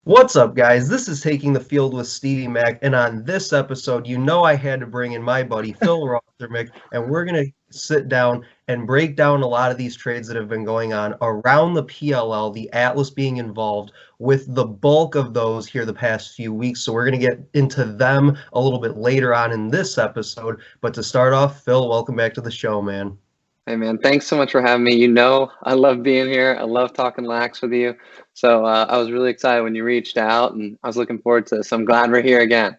What's up, guys? This is Taking the Field with Stevie Mac, and on this episode, I had to bring in my buddy Phil Rothermich, and we're gonna sit down and break down a lot of these trades that have been going on around the PLL, the Atlas being involved with the bulk of those here the past few weeks. So we're gonna get into them a little bit later on in this episode. But to start off, Phil, welcome back to the show, man. Hey man, thanks so much for having me. I love being here. I love talking lax with you. So I was really excited when you reached out, and I was looking forward to this. I'm glad we're here again.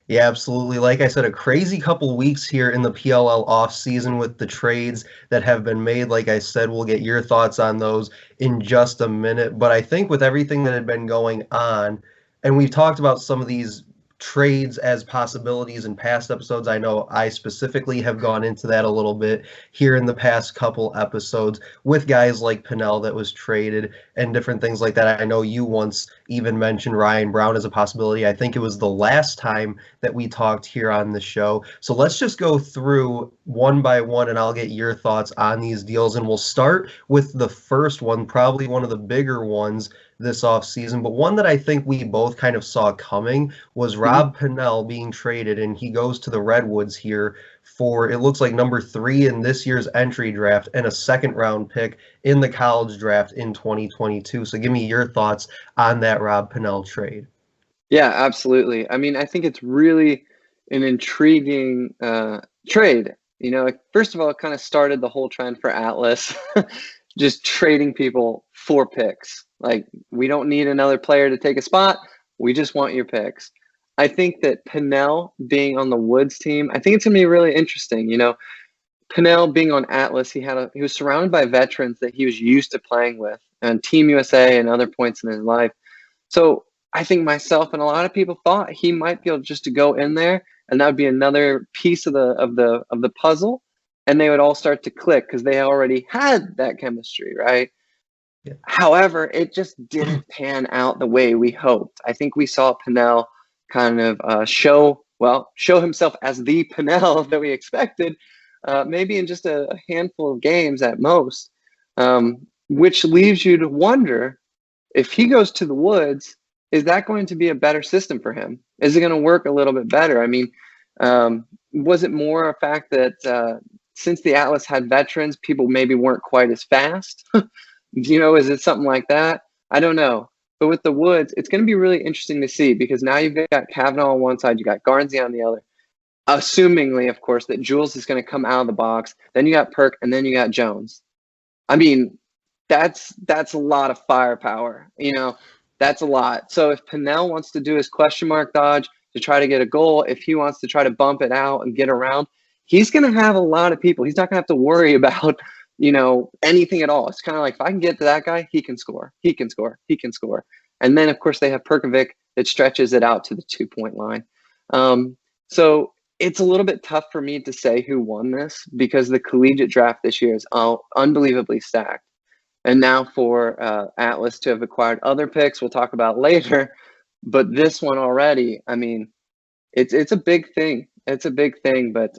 Yeah, absolutely. Like I said, a crazy couple weeks here in the PLL off season with the trades that have been made. Like I said, we'll get your thoughts on those in just a minute. But I think with everything that had been going on, and we've talked about some of these trades as possibilities in past episodes. I know I specifically have gone into that a little bit here in the past couple episodes with guys like Pannell that was traded and different things like that. I know you once even mentioned Ryan Brown as a possibility. I think it was the last time that we talked here on the show. So let's just go through one by one and I'll get your thoughts on these deals. And we'll start with the first one, probably one of the bigger ones this offseason, but one that I think we both kind of saw coming was Rob Pannell being traded, and he goes to the Redwoods here for, it looks like, number 3 in this year's entry draft and a second-round pick in the college draft in 2022. So give me your thoughts on that Rob Pannell trade. Yeah, absolutely. I mean, I think it's really an intriguing trade. First of all, it kind of started the whole trend for Atlas, just trading people for picks. Like, we don't need another player to take a spot. We just want your picks. I think that Pannell being on the Woods team, I think it's going to be really interesting. Pannell being on Atlas, he was surrounded by veterans that he was used to playing with and Team USA and other points in his life. So I think myself and a lot of people thought he might be able just to go in there, and that would be another piece of the puzzle, and they would all start to click because they already had that chemistry, right? Yeah. However, it just didn't pan out the way we hoped. I think we saw Pannell kind of show himself as the Pannell that we expected, maybe in just a handful of games at most, which leaves you to wonder, if he goes to the Woods, is that going to be a better system for him? Is it going to work a little bit better? I mean, was it more a fact that since the Atlas had veterans, people maybe weren't quite as fast? Is it something like that? I don't know. But with the Woods, it's going to be really interesting to see, because now you've got Kavanaugh on one side, you got Garnsey on the other. Assumingly, of course, that Jules is going to come out of the box. Then you got Perk, and then you got Jones. I mean, that's a lot of firepower. That's a lot. So if Pannell wants to do his question mark dodge to try to get a goal, if he wants to try to bump it out and get around, he's going to have a lot of people. He's not going to have to worry about anything at all. It's kind of like, if I can get to that guy, he can score. He can score. He can score. And then, of course, they have Perkovic that stretches it out to the 2-point line. So it's a little bit tough for me to say who won this, because the collegiate draft this year is unbelievably stacked. And now for Atlas to have acquired other picks, we'll talk about later. But this one already, I mean, it's a big thing. It's a big thing. But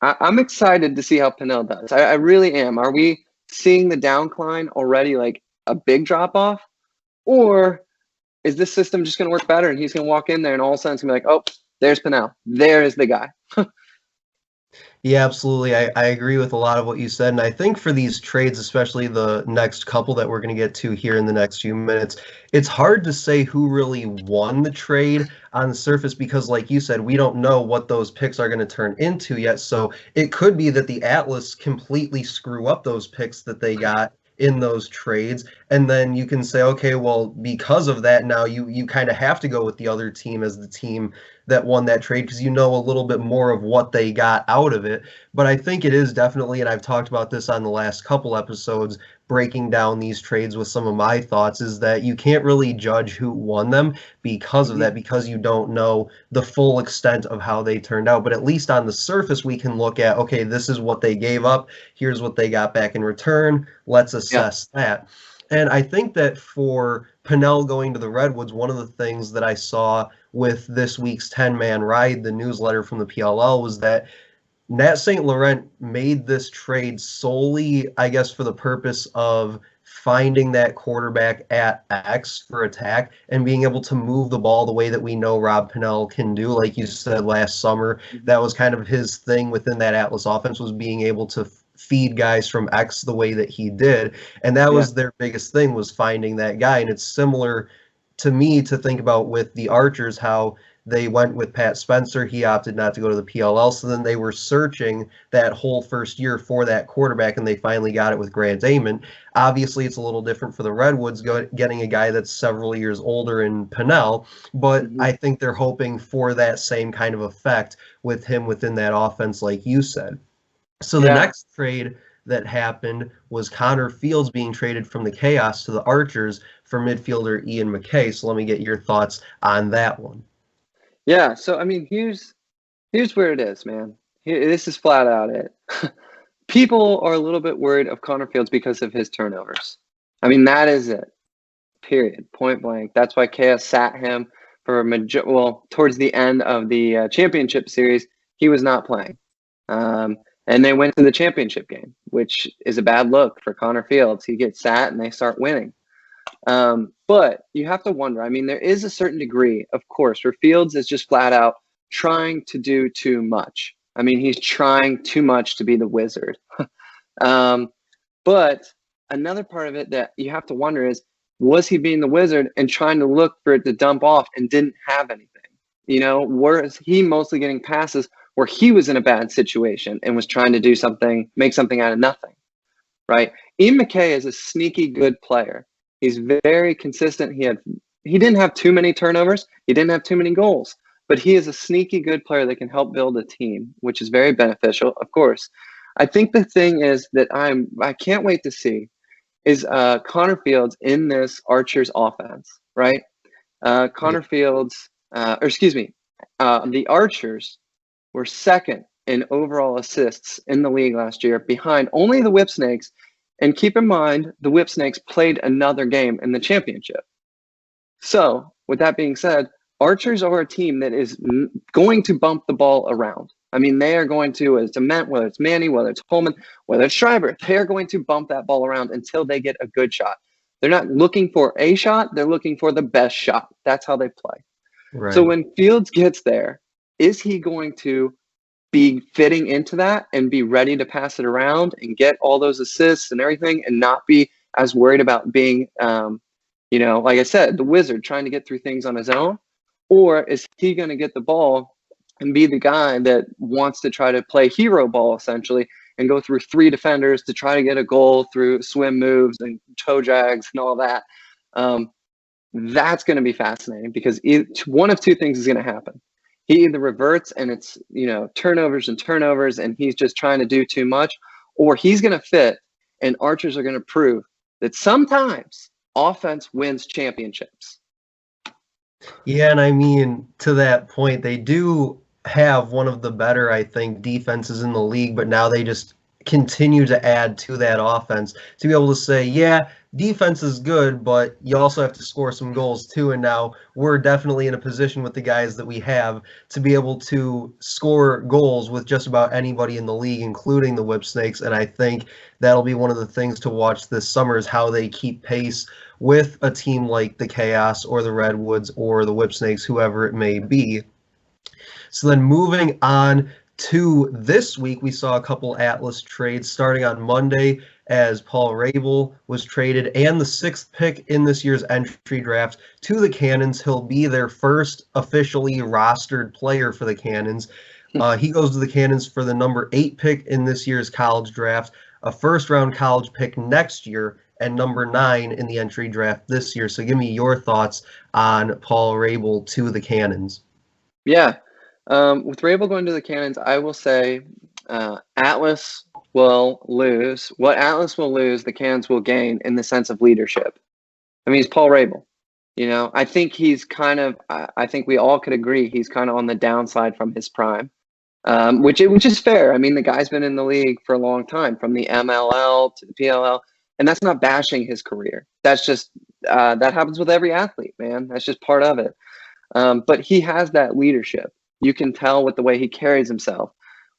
I'm excited to see how Pannell does. I really am. Are we seeing the downcline already, like a big drop off? Or is this system just going to work better, and he's going to walk in there and all of a sudden it's going to be like, oh, there's Pannell. There is the guy. Yeah, absolutely. I agree with a lot of what you said. And I think for these trades, especially the next couple that we're going to get to here in the next few minutes, it's hard to say who really won the trade on the surface, because like you said, we don't know what those picks are going to turn into yet. So it could be that the Atlas completely screw up those picks that they got in those trades, and then you can say, okay, well, because of that, now you kind of have to go with the other team as the team that won that trade, because you know a little bit more of what they got out of it. But I think it is definitely, and I've talked about this on the last couple episodes, breaking down these trades with some of my thoughts, is that you can't really judge who won them because of that, because you don't know the full extent of how they turned out. But at least on the surface, we can look at, okay, this is what they gave up. Here's what they got back in return. Let's assess that. And I think that for Pannell going to the Redwoods, one of the things that I saw with this week's 10-Man Ride, the newsletter from the PLL, was that Nat St. Laurent made this trade solely, I guess, for the purpose of finding that quarterback at X for attack and being able to move the ball the way that we know Rob Pannell can do. Like you said last summer, that was kind of his thing within that Atlas offense, was being able to feed guys from X the way that he did. And that Yeah. was their biggest thing, was finding that guy. And it's similar to me to think about with the Archers, how they went with Pat Spencer. He opted not to go to the PLL. So then they were searching that whole first year for that quarterback, and they finally got it with Grant Damon. Obviously, it's a little different for the Redwoods getting a guy that's several years older in Pannell, but Mhm. I think they're hoping for that same kind of effect with him within that offense, like you said. So the Yeah. next trade that happened was Connor Fields being traded from the Chaos to the Archers for midfielder Ian Mckay. So let me get your thoughts on that one. Yeah. So I mean, here's where it is, man. This is flat out it. People are a little bit worried of Connor Fields because of his turnovers. I mean, that is it. Period. Point blank. That's why Chaos sat him for towards the end of the championship series. He was not playing. And they went to the championship game, which is a bad look for Connor Fields. He gets sat and they start winning. But you have to wonder. I mean, there is a certain degree, of course, where Fields is just flat out trying to do too much. I mean, he's trying too much to be the Wizard. But another part of it that you have to wonder is, was he being the Wizard and trying to look for it to dump off and didn't have anything? You know, was he mostly getting passes where he was in a bad situation and was trying to do something, make something out of nothing, right? Ian Mckay is a sneaky good player. He's very consistent. He didn't have too many turnovers. He didn't have too many goals, but he is a sneaky good player that can help build a team, which is very beneficial, of course. I think the thing is that I can't wait to see is Connor Fields in this Archers offense, right? Yeah. Connor Fields, or excuse me, the Archers were second in overall assists in the league last year, behind only the Whipsnakes. And keep in mind, the Whipsnakes played another game in the championship. So, with that being said, Archers are a team that is going to bump the ball around. I mean, they are going to, whether it's Ament, whether it's Manny, whether it's Holman, whether it's Schreiber, they are going to bump that ball around until they get a good shot. They're not looking for a shot, they're looking for the best shot. That's how they play. So Right. when Fields gets there, is he going to be fitting into that and be ready to pass it around and get all those assists and everything and not be as worried about being, like I said, the Wizard trying to get through things on his own? Or is he going to get the ball and be the guy that wants to try to play hero ball essentially and go through three defenders to try to get a goal through swim moves and toe drags and all that? That's going to be fascinating because one of two things is going to happen. He either reverts and it's, turnovers and he's just trying to do too much, or he's going to fit and Archers are going to prove that sometimes offense wins championships. Yeah, and I mean, to that point, they do have one of the better, I think, defenses in the league, but now they just continue to add to that offense to be able to say, yeah, defense is good, but you also have to score some goals too. And now we're definitely in a position with the guys that we have to be able to score goals with just about anybody in the league, including the Whipsnakes. And I think that'll be one of the things to watch this summer, is how they keep pace with a team like the Chaos or the Redwoods or the Whipsnakes, whoever it may be. So then moving on to this week, we saw a couple Atlas trades starting on Monday, as Paul Rabel was traded and the sixth pick in this year's entry draft to the Canons. He'll be their first officially rostered player for the Canons. He goes to the Canons for the number 8 pick in this year's college draft, a first-round college pick next year, and number 9 in the entry draft this year. So give me your thoughts on Paul Rabel to the Canons. Yeah. With Rabel going to the Canons, I will say Atlas will lose. What Atlas will lose, the Canons will gain in the sense of leadership. I mean, he's Paul Rabel. I think he's I think we all could agree he's kind of on the downside from his prime, which is fair. I mean, the guy's been in the league for a long time, from the MLL to the PLL, and that's not bashing his career. That's just, that happens with every athlete, man. That's just part of it. But he has that leadership. You can tell with the way he carries himself.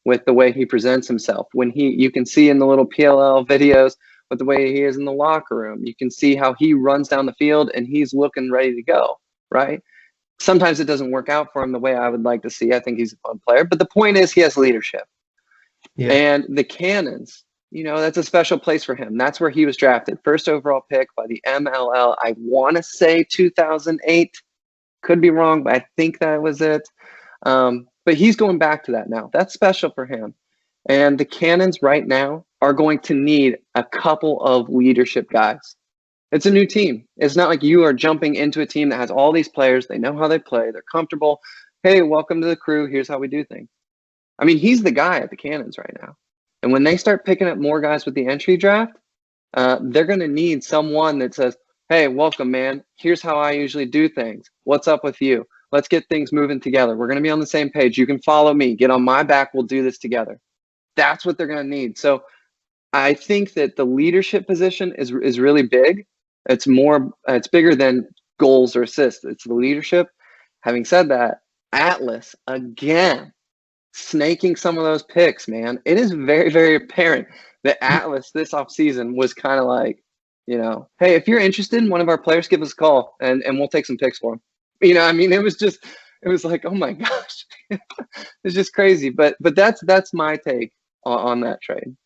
with the way he presents himself. You can see in the little PLL videos with the way he is in the locker room. You can see how he runs down the field and he's looking ready to go, right? Sometimes it doesn't work out for him the way I would like to see. I think he's a fun player. But the point is he has leadership. Yeah. And the Canons, that's a special place for him. That's where he was drafted. First overall pick by the MLL. I want to say 2008. Could be wrong, but I think that was it. But he's going back to that now. That's special for him. And the Canons right now are going to need a couple of leadership guys. It's a new team. It's not like you are jumping into a team that has all these players. They know how they play. They're comfortable. Hey, welcome to the crew. Here's how we do things. I mean, he's the guy at the Canons right now. And when they start picking up more guys with the entry draft, they're going to need someone that says, hey, welcome, man. Here's how I usually do things. What's up with you? Let's get things moving together. We're going to be on the same page. You can follow me. Get on my back. We'll do this together. That's what they're going to need. So I think that the leadership position is really big. It's bigger than goals or assists. It's the leadership. Having said that, Atlas, again, snaking some of those picks, man. It is very, very apparent that Atlas this offseason was kind of like, hey, if you're interested in one of our players, give us a call and we'll take some picks for him. It was like, oh my gosh, it's just crazy. But that's my take on that trade.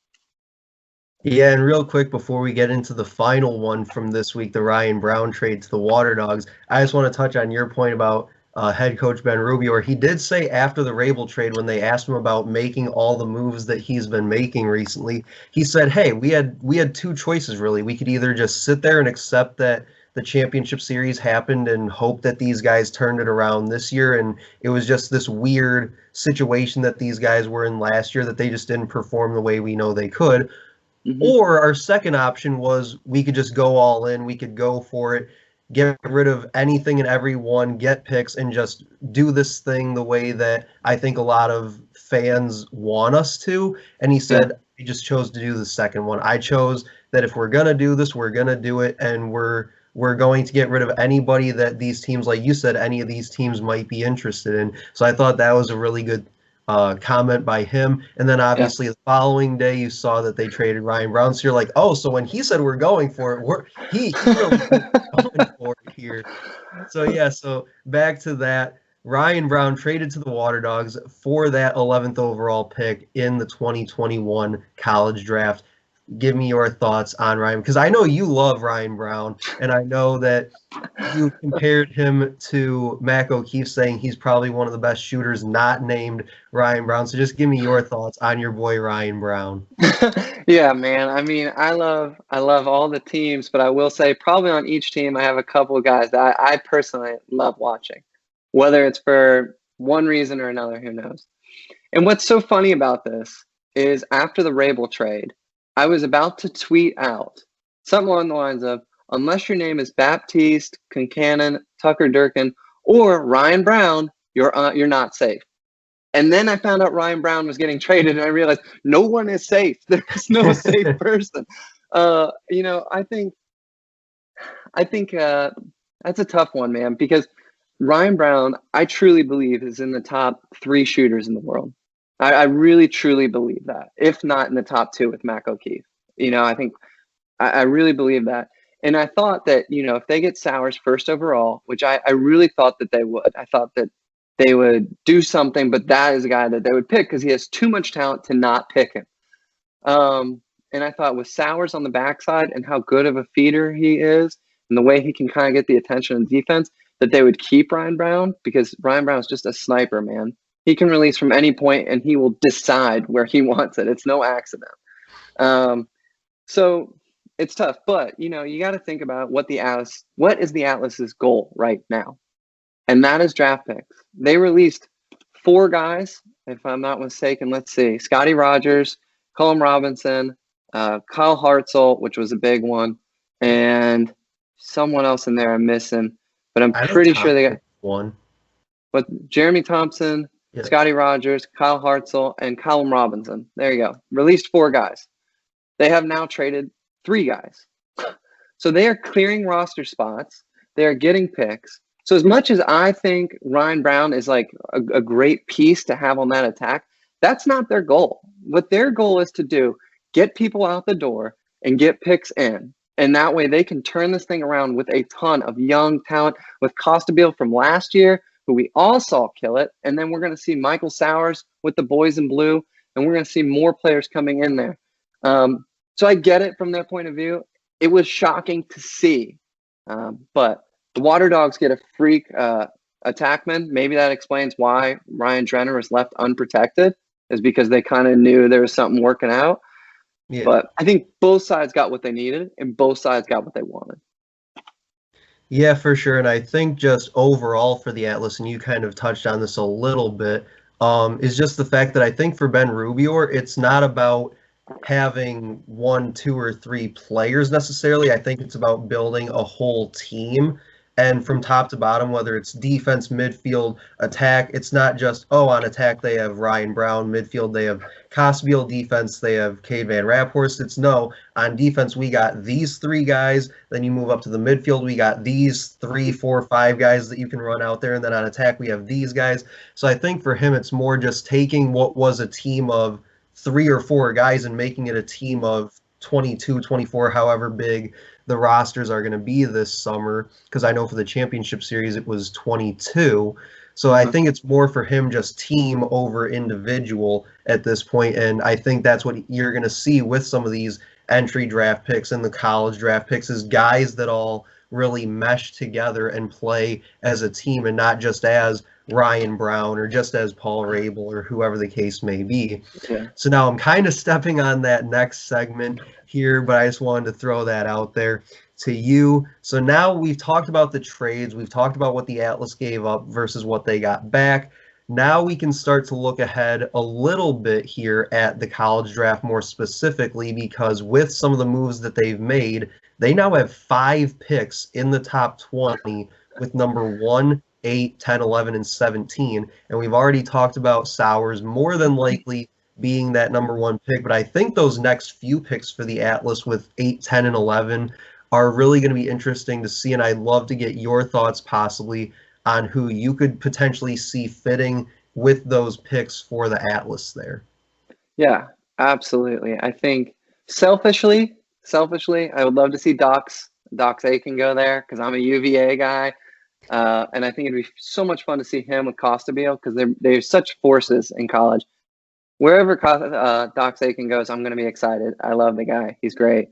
Yeah, and real quick before we get into the final one from this week, the Ryan Brown trade to the Water Dogs, I just want to touch on your point about head coach Ben Rubio. He did say after the Rabel trade, when they asked him about making all the moves that he's been making recently, he said, hey, we had two choices, really. We could either just sit there and accept that the championship series happened and hope that these guys turned it around this year, and it was just this weird situation that these guys were in last year that they just didn't perform the way we know they could. Mm-hmm. Or our second option was we could just go all in, we could go for it, get rid of anything and everyone, get picks, and just do this thing the way that I think a lot of fans want us to. And he said, he just chose to do the second one. I chose that if we're going to do this, we're going to do it, and we're going to get rid of anybody that these teams, like you said, any of these teams might be interested in. So I thought that was a really good comment by him. And then obviously the following day you saw that they traded Ryan Brown. So you're like, oh, so when he said we're going for it, he really going for it here. So yeah, so back to that. Ryan Brown traded to the Water Dogs for that 11th overall pick in the 2021 college draft. Give me your thoughts on Ryan, because I know you love Ryan Brown, and I know that you compared him to Mac O'Keefe, saying he's probably one of the best shooters not named Ryan Brown. So just give me your thoughts on your boy Ryan Brown. Yeah, man. I mean, I love all the teams, but I will say probably on each team I have a couple of guys that I personally love watching, whether it's for one reason or another, who knows. And what's so funny about this is after the Rabel trade, I was about to tweet out something along the lines of, unless your name is Baptiste, Concannon, Tucker Durkin, or Ryan Brown, you're not safe. And then I found out Ryan Brown was getting traded, and I realized no one is safe. There's no safe person. I think that's a tough one, man, because Ryan Brown, I truly believe, is in the top 3 shooters in the world. I really, truly believe that, if not in the top 2 with Mac O'Keefe. I really believe that. And I thought that, if they get Sowers first overall, which I really thought that they would, I thought that they would do something, but that is a guy that they would pick because he has too much talent to not pick him. And I thought with Sowers on the backside and how good of a feeder he is and the way he can kind of get the attention of defense, that they would keep Ryan Brown, because Ryan Brown is just a sniper, man. He can release from any point, and he will decide where he wants it. It's no accident. So it's tough, but you got to think about what is the Atlas's goal right now, and that is draft picks. They released 4 guys, if I'm not mistaken. Let's see: Scotty Rogers, Colm Robinson, Kyle Hartzell, which was a big one, and someone else in there I'm missing, but I'm pretty sure they got one. But Jeremy Thompson. Yep. Scotty Rogers, Kyle Hartzell, and Colm Robinson. There you go. Released 4 guys. They have now traded 3 guys. So they are clearing roster spots. They are getting picks. So as much as I think Ryan Brown is like a great piece to have on that attack, That's not their goal. What their goal is to do, get people out the door and get picks in. And that way they can turn this thing around with a ton of young talent, with Costabile from last year, who we all saw kill it. And then we're going to see Michael Sowers with the boys in blue, and we're going to see more players coming in there. So I get it from their point of view. It was shocking to see. But the Water Dogs get a freak attackman. Maybe that explains why Ryan Drenner was left unprotected, is because they kind of knew there was something working out. Yeah. But I think both sides got what they needed, and both sides got what they wanted. Yeah, for sure. And I think just overall for the Atlas, and you kind of touched on this a little bit, is just the fact that I think for Ben Rubior, it's not about having 1, 2, or 3 players necessarily. I think it's about building a whole team. And from top to bottom, whether it's defense, midfield, attack, it's not just, on attack they have Ryan Brown, midfield they have Costabile, defense they have Cade Van Raphorst. It's no, on defense we got these 3 guys, then you move up to the midfield, we got these 3, 4, 5 guys that you can run out there, and then on attack we have these guys. So I think for him it's more just taking what was a team of 3 or 4 guys and making it a team of 22, 24, however big the rosters are going to be this summer, because I know for the championship series it was 22. So I think it's more for him just team over individual at this point, and I think that's what you're going to see with some of these entry draft picks and the college draft picks, is guys that all really mesh together and play as a team and not just as Ryan Brown or just as Paul Rabel or whoever the case may be. Yeah. So now I'm kind of stepping on that next segment here, but I just wanted to throw that out there to you. So now we've talked about the trades. We've talked about what the Atlas gave up versus what they got back. Now we can start to look ahead a little bit here at the college draft more specifically, because with some of the moves that they've made, they now have 5 picks in the top 20 with number 1, 8, 10, 11, and 17. And we've already talked about Sowers more than likely being that number 1 pick. But I think those next few picks for the Atlas with 8, 10, and 11 are really going to be interesting to see. And I'd love to get your thoughts possibly on who you could potentially see fitting with those picks for the Atlas there. Yeah, absolutely. I think selfishly, I would love to see Docs Aiken go there, because I'm a UVA guy. And I think it'd be so much fun to see him with Costabile, because they're such forces in college. Wherever Docs Aiken goes, I'm going to be excited. I love the guy. He's great.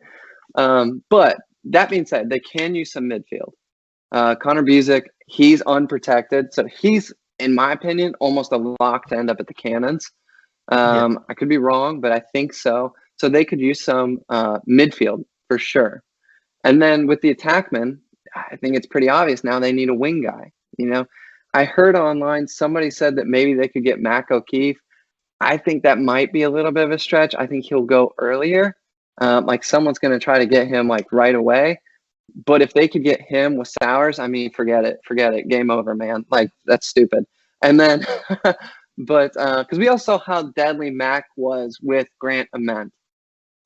But that being said, they can use some midfield. Connor Busick, he's unprotected. So he's, in my opinion, almost a lock to end up at the Canons. I could be wrong, but I think so. So they could use some midfield for sure. And then with the attackmen, I think it's pretty obvious now they need a wing guy. You know, I heard online somebody said that maybe they could get Mac O'Keefe. I think that might be a little bit of a stretch. I think he'll go earlier. Like someone's going to try to get him like right away. But if they could get him with Sowers, I mean, forget it. Game over, man. Like, that's stupid. And then, but because we all saw how deadly Mac was with Grant Ament.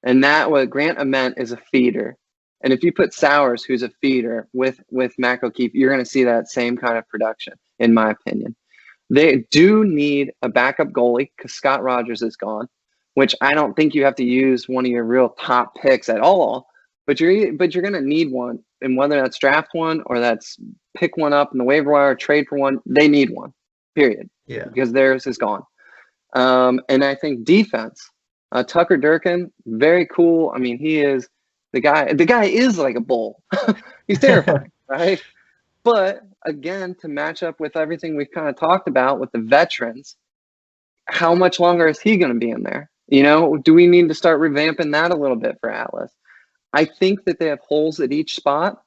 And that was, Grant Ament is a feeder. And if you put Sowers, who's a feeder, with Mac O'Keefe, you're going to see that same kind of production, in my opinion. They do need a backup goalie, because Scott Rogers is gone, which I don't think you have to use one of your real top picks at all. But you're going to need one, and whether that's draft one or that's pick one up in the waiver wire, or trade for one, they need one, period. Yeah. Because theirs is gone. And I think defense, Tucker Durkin, very cool. I mean, he is the guy. The guy is like a bull. He's terrifying, right? But again, to match up with everything we've kind of talked about with the veterans, how much longer is he going to be in there? You know, do we need to start revamping that a little bit for Atlas? I think that they have holes at each spot.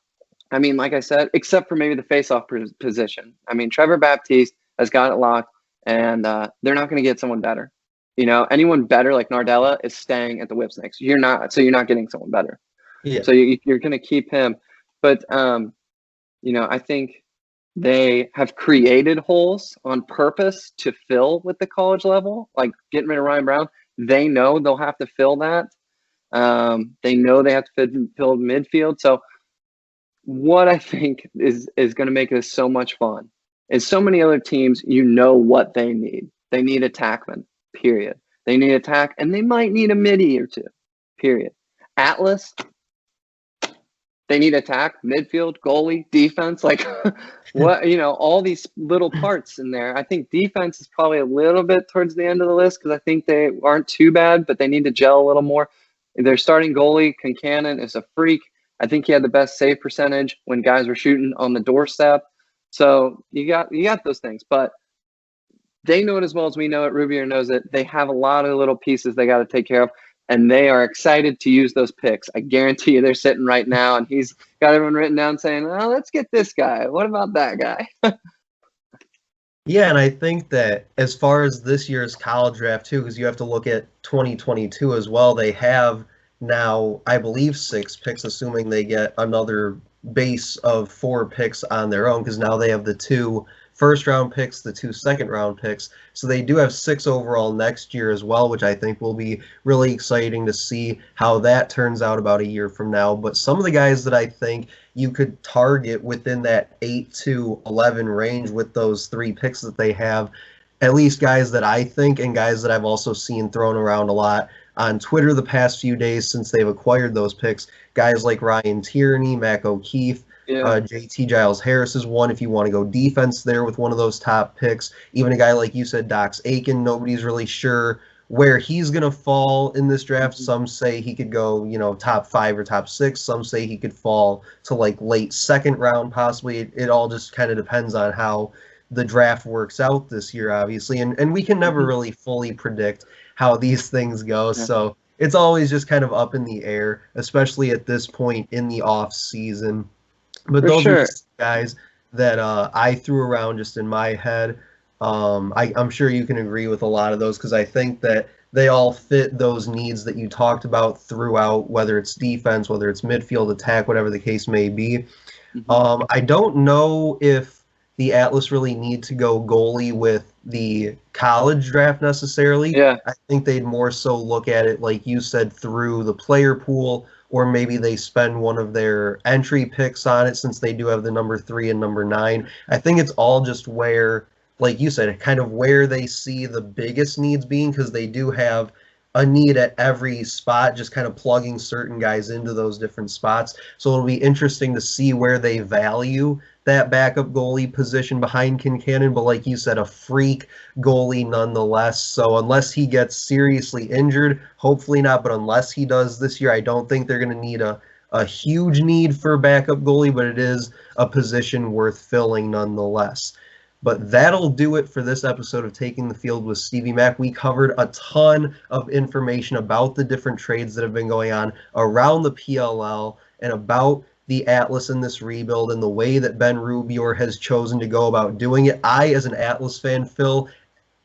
I mean, like I said, except for maybe the face-off position. I mean, Trevor Baptiste has got it locked, and they're not going to get someone better. You know, anyone better like Nardella is staying at the Whipsnakes. You're not getting someone better. Yeah. So you're going to keep him. But, you know, I think they have created holes on purpose to fill with the college level, like getting rid of Ryan Brown. They know they'll have to fill that. They know they have to fill midfield. So what I think is going to make this so much fun is so many other teams, you know what they need. They need attackmen, period. They need attack, and they might need a midi or two, period. Atlas, they need attack, midfield, goalie, defense, like what, all these little parts in there. I think defense is probably a little bit towards the end of the list because I think they aren't too bad, but they need to gel a little more. Their starting goalie, Cannon, is a freak. I think he had the best save percentage when guys were shooting on the doorstep. So you got those things, but they know it as well as we know it. Rubier knows it. They have a lot of little pieces they got to take care of, and they are excited to use those picks. I guarantee you they're sitting right now, and he's got everyone written down saying, oh, let's get this guy. What about that guy? Yeah, and I think that as far as this year's college draft, too, because you have to look at 2022 as well, they have now, I believe, 6 picks, assuming they get another base of 4 picks on their own, because now they have the 2 first-round picks, the 2 second-round picks. So they do have 6 overall next year as well, which I think will be really exciting to see how that turns out about a year from now. But some of the guys that I think you could target within that 8 to 11 range with those 3 picks that they have, at least guys that I think and guys that I've also seen thrown around a lot on Twitter the past few days since they've acquired those picks, guys like Ryan Tierney, Mac O'Keefe, JT Giles-Harris is one if you want to go defense there with one of those top picks. Even a guy like you said, Dox Aiken, nobody's really sure where he's going to fall in this draft. Some say he could go, top 5 or top 6. Some say he could fall to like late second round possibly. It all just kind of depends on how the draft works out this year, obviously. And we can never really fully predict how these things go. So it's always just kind of up in the air, especially at this point in the off season. But those are just guys that I threw around just in my head. I'm sure you can agree with a lot of those because I think that they all fit those needs that you talked about throughout, whether it's defense, whether it's midfield, attack, whatever the case may be. I don't know if the Atlas really need to go goalie with the college draft necessarily. Yeah. I think they'd more so look at it, like you said, through the player pool, or maybe they spend one of their entry picks on it since they do have the number 3 and number 9. I think it's all just where, like you said, kind of where they see the biggest needs being, because they do have a need at every spot, just kind of plugging certain guys into those different spots. So it'll be interesting to see where they value that backup goalie position behind Kincannon, but like you said, a freak goalie nonetheless. So unless he gets seriously injured, hopefully not, but unless he does this year, I don't think they're going to need a huge need for backup goalie, but it is a position worth filling nonetheless. But that'll do it for this episode of Taking the Field with Stevie Mac. We covered a ton of information about the different trades that have been going on around the PLL and about the Atlas in this rebuild and the way that Ben Rubier has chosen to go about doing it. I, as an Atlas fan, Phil,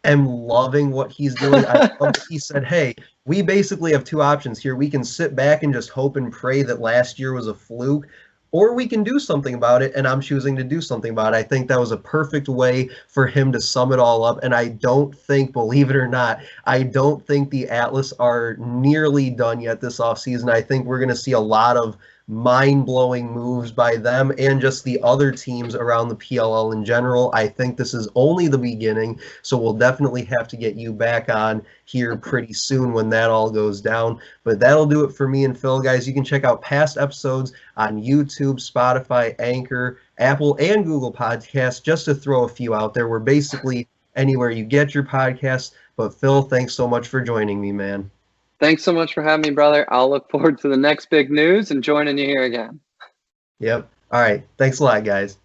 am loving what he's doing. I love that he said, hey, we basically have 2 options here. We can sit back and just hope and pray that last year was a fluke, or we can do something about it, and I'm choosing to do something about it. I think that was a perfect way for him to sum it all up, and I don't think, believe it or not, I don't think the Atlas are nearly done yet this offseason. I think we're going to see a lot of mind-blowing moves by them and just the other teams around the PLL in general. I think this is only the beginning, so we'll definitely have to get you back on here pretty soon when that all goes down. But that'll do it for me and Phil, guys. You can check out past episodes on YouTube, Spotify, Anchor, Apple, and Google Podcasts, just to throw a few out there. We're basically anywhere you get your podcasts. But Phil, thanks so much for joining me, man. Thanks so much for having me, brother. I'll look forward to the next big news and joining you here again. Yep. All right. Thanks a lot, guys.